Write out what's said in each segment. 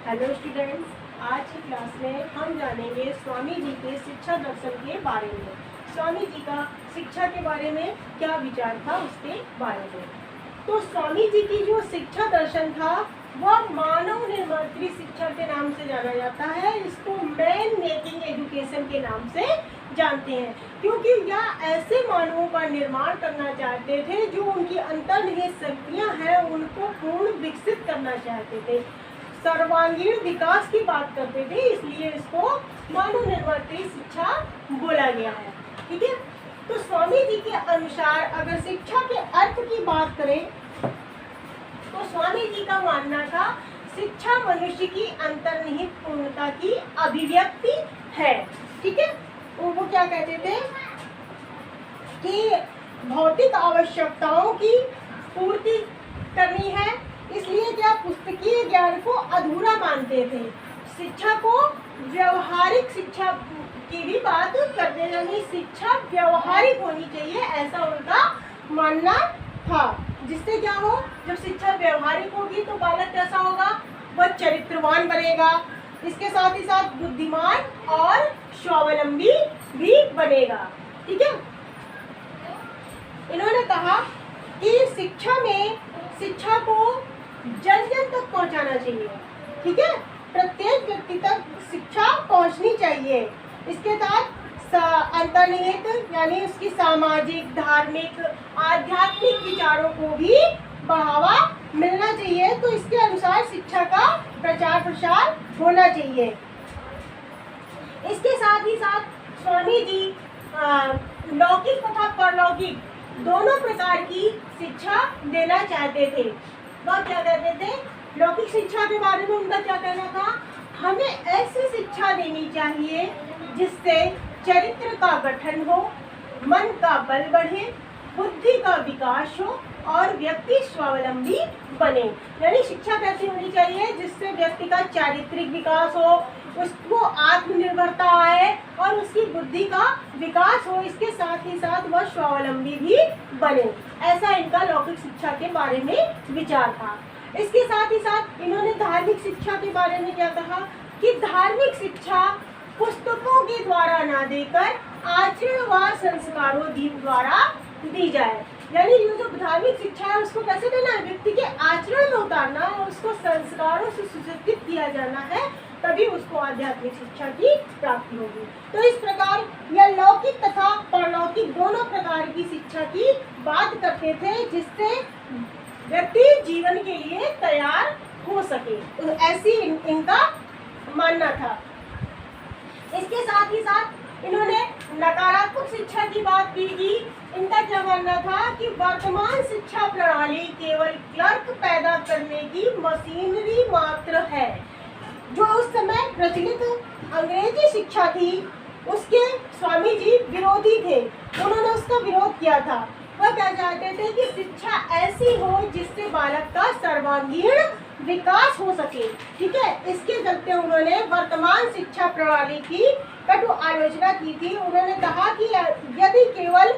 Hello students, आज की class में हम जानेंगे स्वामी जी के शिक्षा दर्शन के बारे में। स्वामी जी का शिक्षा के बारे में क्या विचार था उसके बारे में। तो स्वामी जी की जो शिक्षा दर्शन था वह मानव निर्मात्री शिक्षा के नाम से जाना जाता है। इसको मैन मेकिंग एजुकेशन के नाम से जानते हैं, क्योंकि यह ऐसे मानवों का निर्माण करना चाहते थे जो उनकी अंतर्निहित शक्तियां हैं उनको पूर्ण विकसित करना चाहते थे, सर्वांगीण विकास की बात करते थे, इसलिए इसको मानव निर्मात्री शिक्षा बोला गया है। ठीक है, तो स्वामी जी के अनुसार अगर शिक्षा के अर्थ की बात करें तो स्वामी जी का मानना था शिक्षा मनुष्य की अंतर्निहित पूर्णता की अभिव्यक्ति है। ठीक है, वो क्या कहते थे कि भौतिक आवश्यकताओं की पूर्ति करनी है, इसलिए क्या पुस्तकीय ज्ञान को अधूरा मानते थे। शिक्षा को व्यवहारिक शिक्षा की भी बात करते हैं, यानी शिक्षा व्यवहारिक होनी चाहिए, ऐसा उनका मानना था। जिससे क्या हो, जब शिक्षा व्यवहारिक होगी तो बालक कैसा होगा, वह चरित्रवान बनेगा, इसके साथ ही साथ बुद्धिमान और स्वावलंबी भी बनेगा। ठीक है, इन्होंने कहा कि शिक्षा को जन जन तक पहुंचाना चाहिए। ठीक है, प्रत्येक व्यक्ति तक शिक्षा पहुंचनी चाहिए। इसके साथ अंतर्निहित यानी उसकी सामाजिक, धार्मिक, आध्यात्मिक विचारों को भी बढ़ावा मिलना चाहिए। तो इसके अनुसार शिक्षा का प्रचार प्रसार होना चाहिए। इसके साथ ही साथ स्वामी जी लौकिक तथा परलौकिक दोनों प्रकार की शिक्षा देना चाहते थे। वह क्या कहते थे, लौकिक शिक्षा के बारे में उनका क्या कहना था, हमें ऐसी शिक्षा देनी चाहिए जिससे चरित्र का गठन हो, मन का बल बढ़े, बुद्धि का विकास हो और व्यक्ति स्वावलंबी बने। यानी शिक्षा कैसी होनी चाहिए जिससे व्यक्ति का चारित्रिक विकास हो, उसको आत्मनिर्भरता आए और उसकी बुद्धि का विकास हो, इसके साथ ही साथ वह स्वावलंबी भी बने। ऐसा इनका लौकिक शिक्षा के बारे में विचार था। इसके साथ ही साथ इन्होंने धार्मिक शिक्षा के बारे में क्या कहा कि धार्मिक शिक्षा पुस्तकों के द्वारा ना देकर आचरण व संस्कारों द्वारा दी जाए। यानी ये जो धार्मिक शिक्षा है उसको कैसे देना है, व्यक्ति के आचरण में उतारना है, उसको संस्कारों से सुसज्जित किया जाना है, तभी उसको आध्यात्मिक शिक्षा की प्राप्ति होगी। तो इस प्रकार यह लौकिक तथा परलौकिक दोनों प्रकार की शिक्षा की बात करते थे जिससे व्यक्ति जीवन के लिए तैयार हो सके, तो ऐसी इनका मानना था। इसके साथ ही साथ इन्होंने नकारात्मक शिक्षा की बात भी की। इनका क्या मानना था कि वर्तमान शिक्षा प्रणाली केवल क्लर्क पैदा करने की मशीनरी मात्र है। जो उस समय प्रचलित अंग्रेजी शिक्षा थी उसके स्वामी जी विरोधी थे, उन्होंने उसका विरोध किया था। वह क्या चाहते थे कि शिक्षा ऐसी हो जिससे बालक का सर्वांगीण विकास हो सके। ठीक है, इसके चलते उन्होंने वर्तमान शिक्षा प्रणाली की कटु आलोचना की थी। उन्होंने कहा कि यदि केवल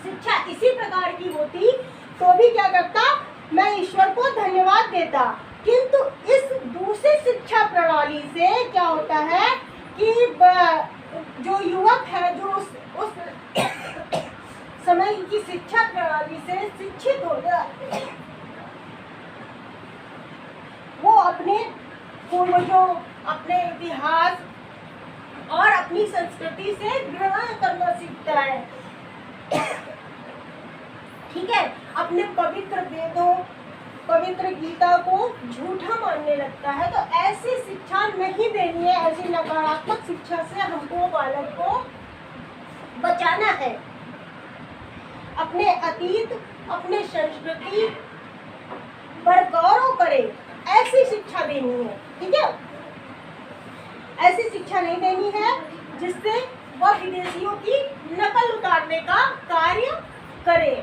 शिक्षा इसी प्रकार की होती तो भी क्या करता, मैं ईश्वर को धन्यवाद देता। किंतु इस दूसरी शिक्षा प्रणाली से क्या होता है कि जो युवक है जो उस समय की शिक्षा प्रणाली से शिक्षित हो गया, वो अपने पूर्वजों, अपने इतिहास और अपनी संस्कृति से ग्रहण करना सीखता है। ठीक है, अपने पवित्र वेदों, पवित्र गीता को झूठा मानने लगता है। तो ऐसी शिक्षा नहीं देनी है, ऐसी नकारात्मक शिक्षा से हमको बालक को बचाना है। अपने अतीत, अपने संस्कृति पर गौरव करे, ऐसी शिक्षा देनी है। ठीक है, ऐसी शिक्षा नहीं देनी है जिससे वह विदेशियों की नकल उतारने का कार्य करे।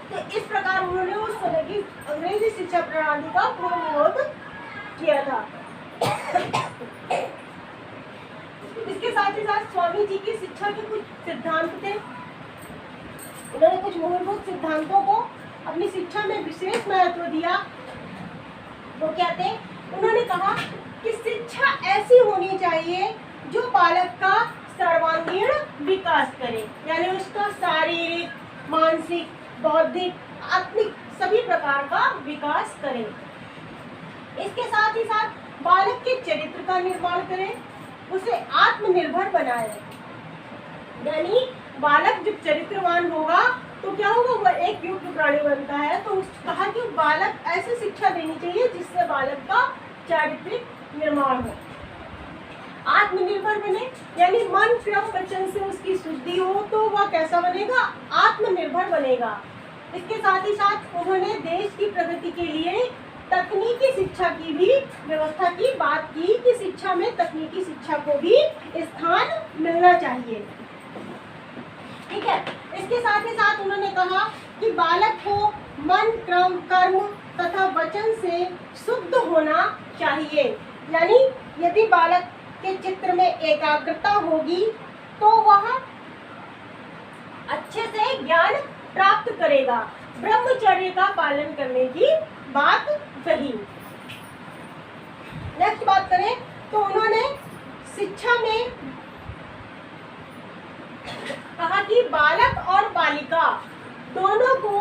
तो इस प्रकार उन्होंने उस समय की अंग्रेजी शिक्षा प्रणाली का पूर्ण विरोध किया था। इसके साथ ही साथ स्वामी जी की शिक्षा के कुछ सिद्धांत थे। उन्होंने कुछ मूलभूत सिद्धांतों को अपनी शिक्षा में विशेष महत्व दिया। वो क्या थे उन्होंने कहा कि शिक्षा ऐसी होनी चाहिए जो बालक का सर्वांगीण विकास करे, यानी उसका शारीरिक, मानसिक, बौद्धिक, आत्मिक सभी प्रकार का विकास करे। इसके साथ ही साथ बालक के चरित्र का निर्माण करे, उसे आत्मनिर्भर बनाए। यानी बालक जब चरित्रवान होगा तो क्या होगा, वह एक युक्त प्राणी बनता है। तो कहा कि बालक ऐसी शिक्षा देनी चाहिए जिससे बालक का चारित्रिक निर्माण हो, आत्मनिर्भर बने, यानी मन, क्रम, वचन से उसकी शुद्धि हो तो वह कैसा बनेगा, आत्मनिर्भर बनेगा। इसके साथ ही साथ उन्होंने देश की प्रगति के लिए तकनीकी शिक्षा की भी व्यवस्था की बात की कि शिक्षा में तकनीकी शिक्षा को भी स्थान मिलना चाहिए। ठीक है। इसके साथ ही साथ उन्होंने कहा कि बालक को मन, क्रम, कर्म तथा वचन से शुद्ध होना चाहिए। यानी यदि बालक के चित्र में एकाग्रता होगी तो वह अच्छे से ज्ञान प्राप्त करेगा। ब्रह्मचर्य का पालन करने की बात कही। नेक्स्ट बात करें तो उन्होंने शिक्षा में कहा कि बालक और बालिका दोनों को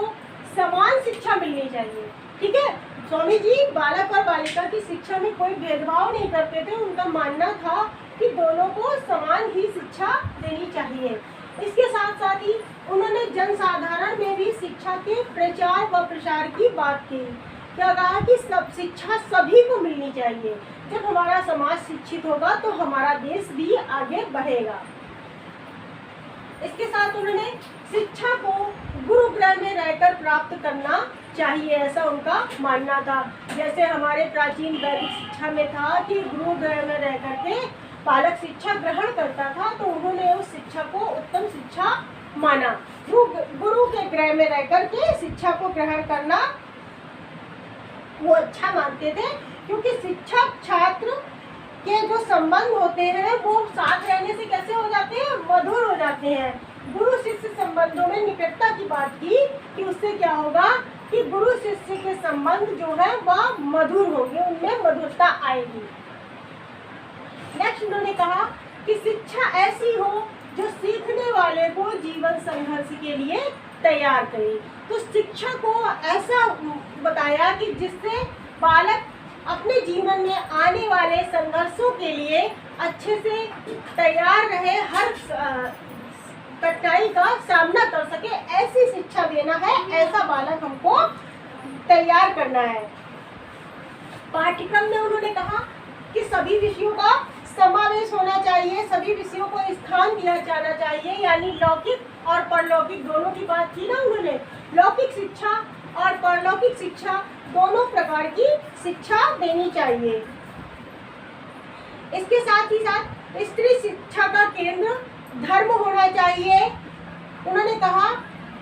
समान शिक्षा मिलनी चाहिए। ठीक है। स्वामी जी बालक और बालिका की शिक्षा में कोई भेदभाव नहीं करते थे। उनका मानना था कि दोनों को समान ही शिक्षा देनी चाहिए। इसके साथ साथ ही उन्होंने जनसाधारण में भी शिक्षा के प्रचार व प्रसार की बात की। क्या कहा कि सब शिक्षा सभी को मिलनी चाहिए। जब हमारा समाज शिक्षित होगा तो हमारा देश भी आगे बढ़ेगा। इसके साथ उन्होंने शिक्षा को गुरु गृह में रहकर प्राप्त करना चाहिए, ऐसा उनका मानना था। जैसे हमारे प्राचीन वैदिक शिक्षा में था कि गुरु गृह में रह करके बालक शिक्षा ग्रहण करता था, तो उन्होंने उस शिक्षा को उत्तम शिक्षा माना। गुरु के गृह में रह करके शिक्षा को ग्रहण करना वो अच्छा मानते थे, क्योंकि शिक्षक छात्र के जो संबंध होते हैं वो साथ रहने से कैसे हो जाते हैं, मधुर हो जाते हैं। गुरु शिष्य संबंधों में निकटता की बात की कि उससे क्या होगा कि गुरु शिष्य के संबंध जो है वह मधुर होंगे, उनमें मधुरता आएगी। नेक्स्ट उन्होंने कहा कि शिक्षा ऐसी हो जो सीखने वाले को जीवन संघर्ष के लिए तैयार करे। तो शिक्षा को ऐसा बताया कि जिससे बालक अपने जीवन में आने वाले संघर्षों के लिए अच्छे से तैयार रहे, हर कठिनाई का सामना कर सके, ऐसी शिक्षा देना है। ऐसा बालक हमको तैयार करना है। पाठ्यक्रम में उन्होंने कहा कि सभी विषयों का समावेश होना चाहिए, सभी विषयों को स्थान दिया जाना चाहिए। यानी लौकिक और परलौकिक दोनों की बात की ना उन्होंने। लौकिक शिक्षा और परलौकिक शिक्षा दोनों प्रकार की शिक्षा देनी चाहिए। इसके साथ ही साथ स्त्री शिक्षा का केंद्र धर्म होना चाहिए। उन्होंने कहा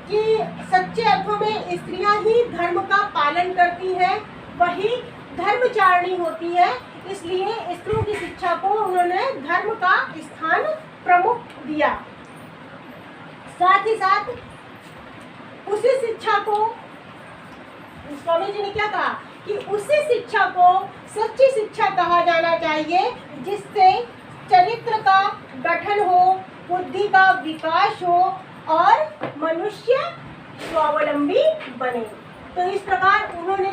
कि सच्चे अर्थों में स्त्रियां ही धर्म का पालन करती हैं, वही धर्मचारिणी होती है। इसलिए स्त्रियों की शिक्षा को उन्होंने धर्म का स्थान प्रमुख दिया। साथ ही साथ उसी शिक्षा को स्वामी जी ने क्या कहा कि उसी शिक्षा को सच्ची शिक्षा कहा जाना चाहिए, जिससे चरित्र का गठन हो, बुद्धि का विकास हो और मनुष्य स्वावलंबी बने। तो इस प्रकार उन्होंने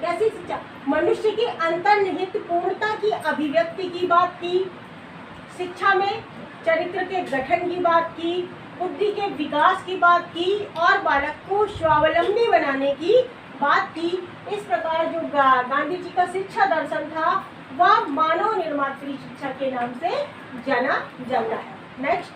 कैसी शिक्षा, मनुष्य की अंतर्निहित पूर्णता की अभिव्यक्ति की बात की, शिक्षा में चरित्र के गठन की बात की, बुद्धि के विकास की बात की और बालक को स्वावलंबी बनाने की बात की। इस प्रकार जो गांधी जी का शिक्षा दर्शन था वह मानव निर्मात्री शिक्षा के नाम से जाना जाता है। नेक्स्ट।